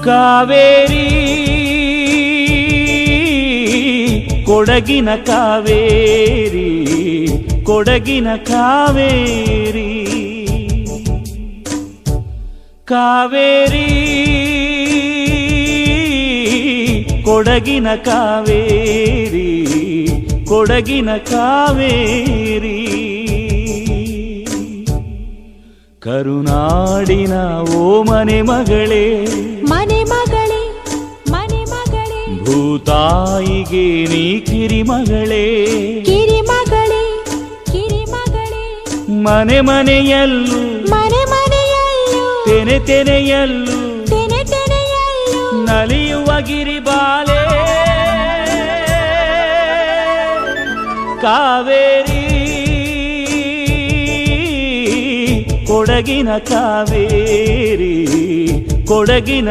ಕಾವೇರಿ ಕೊಡಗಿನ ಕಾವೇರಿ ಕೊಡಗಿನ ಕಾವೇರಿ ಕಾವೇರಿ ಕೊಡಗಿನ ಕಾವೇರಿ ಕೊಡಗಿನ ಕಾವೇರಿ ಕರುನಾಡಿನ ಓ ಮನೆ ಮಗಳೇ ಮನೆ ಮಗಳೇ ಮನೆ ಮಗಳೇ ಭೂತಾಯಿಗೆ ನೀ ಕಿರಿಮಗಳೇ ಕಿರಿಮಗಳೇ ಕಿರಿಮಗಳೇ ಮನೆ ಮನೆಯಲ್ಲೂ ಮನೆ ಮನೆಯಲ್ಲೂ ತೆನೆ ತೆನೆಯಲ್ಲೂ ತೆನೆ ತೆನೆಯಲ್ಲೂ ನಲಿಯುವ ಗಿರಿಬಾಲೆ ಕಾವೇರಿ ಕೊಡಗಿನ ಕಾವೇರಿ ಕೊಡಗಿನ